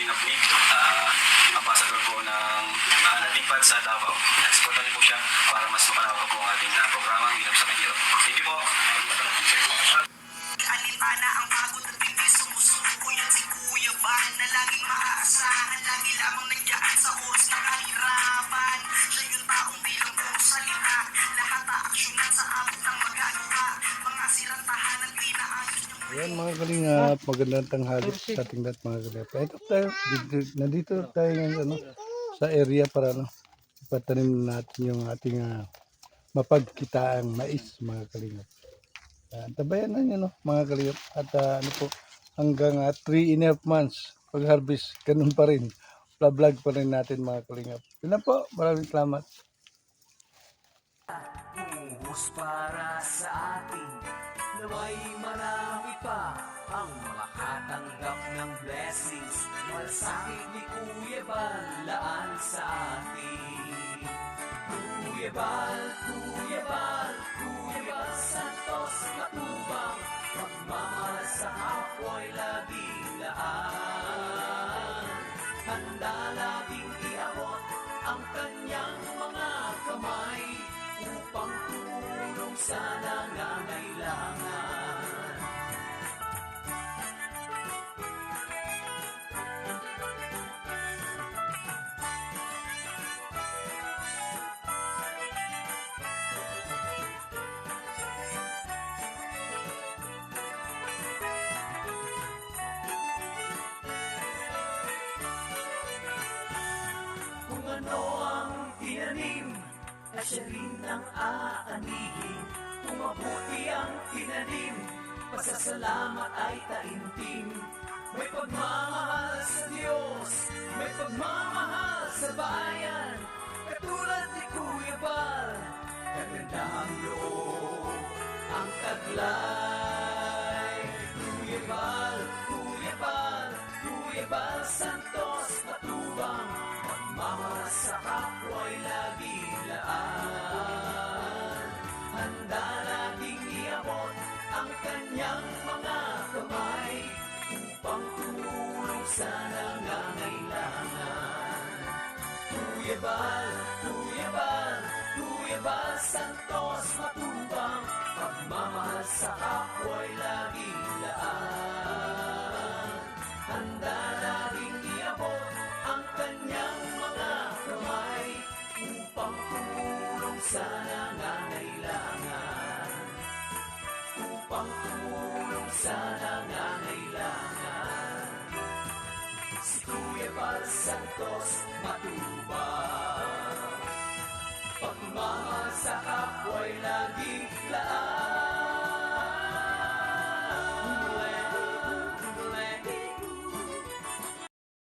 Kalingap Nick, ambassador po ng Nagpipad sa Davao. Supportan niyo po siya para mas mapanawag po ang ating programa Hilap sa Medyo. Thank you po. Alintana ang pagod at hindi sumusuko yan si Kuya Bal na laging maaasahan, lagi lamang nandiyan sa oras ng kahirapan. Siya yung taong bilang puro salita, lahat aaksyonan sa abot ng magagawa. Mga sirang tahanan, pinaayos niyang Ayan mga kalingap, magandang tanghali sa ating lahat mga kalingap. Ito tayo, nandito tayo ngayon sa area para ipatanim natin yung ating mapagkitaang mais mga kalingap. Tabayan na nyo mga kalingap. At hanggang 3.5 months pag-harvest, ganun pa rin. Vlog pa rin natin mga kalingap. Yun na po, maraming salamat. Buhos para sa atin na may marami pa ang makatanggap ng blessings. Malasakit ni Kuya Bal, laan sa atin. Kuya Bal, Kuya Bal, Kuya Bal Santos Matubang, pagmamahal sa kapwa'y laging laan. Handa laging iabot ang kanyang mga kamay upang tumulong sa nangangailangan. Kung ano ang tinanim, na siya rin ang aanihin. Kung mabuti ang tinanim, pasasalamat ay taimtim. May pagmamahal sa Diyos, may pagmamahal sa bayan. Katulad ni Kuya Bal, kaganda ang loob, ang taglay. Kuya Bal, Kuya Bal, Kuya Bal Santos Matubang, pagmamahal sa kapwa'y laging laan. Handa laging iabot ang kanyang mga kamay upang tumulong sa nangangailangan. Kuya Bal, Kuya Bal, Kuya Bal Santos Matubang, pagmamahal sa kapwa'y laging laan. Handa laging iabot ang kanyang mga kamay upang tumulong sa nangangailangan. Upang tumulong sa nangangailangan. Si Kuya Bal Santos Matubang, pagmamahal sa kapwa'y laging laan.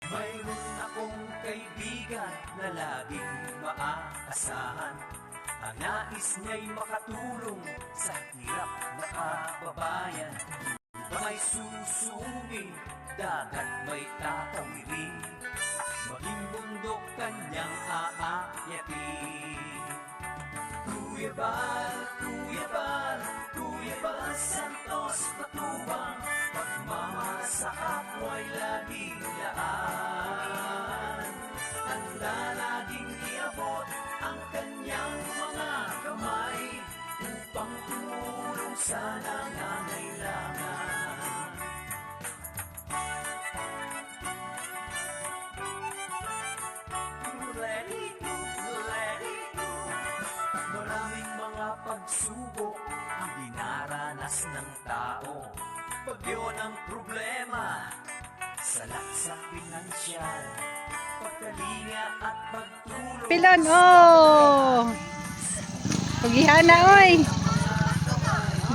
Mayroon akong kaibigan na laging maaasahan. Ang nais niya'y makatulong sa hirap na kababayan. Ba may susungin, dagat may tatawirin, maging bundok kanyang aakyatin. Kuya Bal, Kuya Bal, Kuya Bal Santos Matubang, pagmamahal sa kapwa'y laging laan. Handa laging iabot ang kanyang mga kamay upang tumulong sa nangangailangan. Let it go, let it go. Maraming mga pagsubok ang dinaranas ng tao. Bagyo ng problema, salak sa pinansyal, pagkalinga at pagtulong. Pilon, oh! Pagihana, oy!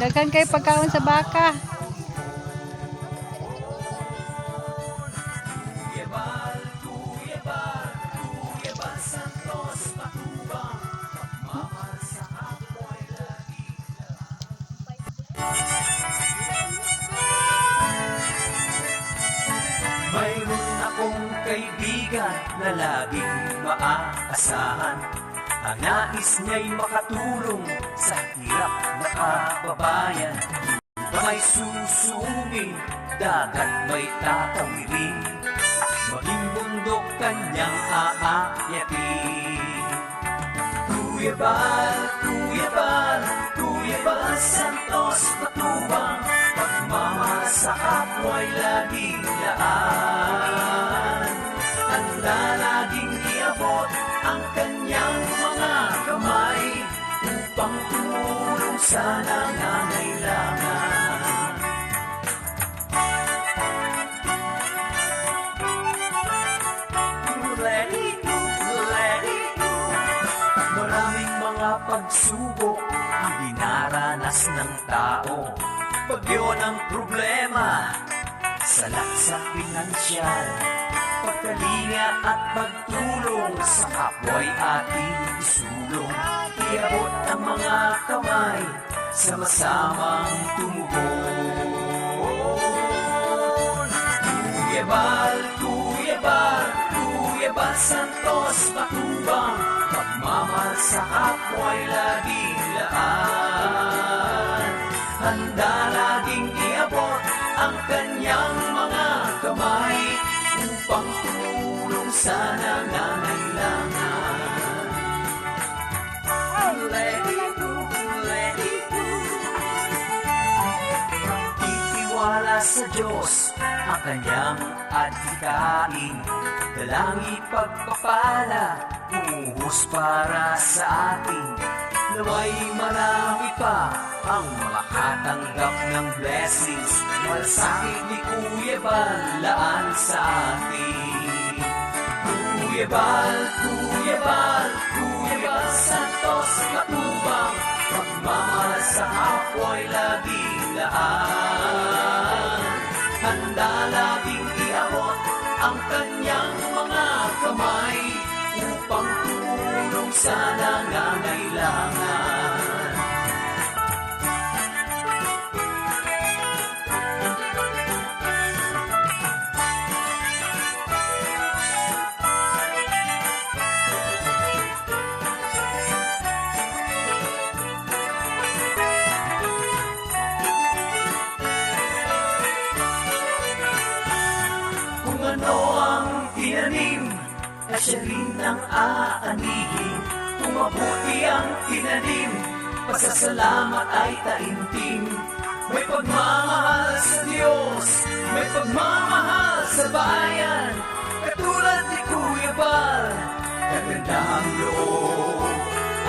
Daghan kay pagkaon sa baka. Kuya Bal, Kuya Bal, Kuya Bal Santos Matubang, pagmamahal sa kapwa'y laging mayroon akong kaibigan na laging maaasahan. Ang nais niya'y makatulong sa hirap na kababayan. Ba may susungin, dagat may tatawirin, maging kanyang aakyatin. Kuya Bal, Kuya Bal, Kuya Bal Santos Matubang, pagmamahal sa kapwa'y laging laan. Handa laging iabot ang kanyang mga kamay upang tumulong sa nangangailangan. Let it go, let it go. Maraming mga pagsubok ang dinaranas ng tao. Bagyo ng problema, salak sa pinansyal, pagkalinga at pagtulong sa kapwa'y ating isulong. Iabot ang mga kamay, sama-samang tumugon. Kuya Bal, Kuya Bal, Kuya Bal Santos Matubang, pagmamahal sa kapwa'y laging laan. Handa laging iabot ang kanyang mga kamay upang tumulong sa nangangailangan. Let it go, let it go. Titiwala sa Diyos ang kanyang adhikain, dalangi pagpapala, umuhos para sa atin. Naway marami pa ang makatanggap ng blessings, malasakit ni Kuya Bal laan sa atin. Kuya Bal, Kuya Bal, Kuya Bal Santos Matubang, pagmamahal sa kapwa'y laging laan. Handa laging iabot ang kanyang mga kamay upang tumulong sa nangangailangan. Kung ano ang tinanim, na siya rin ang aanihin. Kung mabuti ang tinanim, pasasalamat ay taimtim. May pagmamahal sa Diyos, may pagmamahal sa bayan, katulad ni Kuya Bal, kaganda ang loob,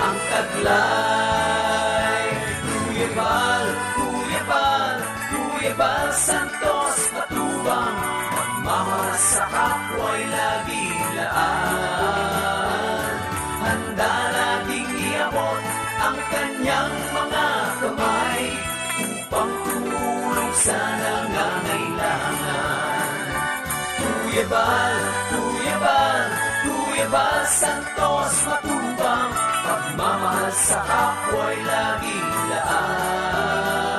ang taglay. Kuya Bal, Kuya Bal, Kuya Bal Santos Matubang, pagmamahal sa kapwa'y laging laan. Handa laging iabot ang kanyang mga kamay upang tumulong sa nangangailangan. Kuya Bal, Kuya Bal, Kuya Bal Santos Matubang, pagmamahal sa kapwa'y laging laan.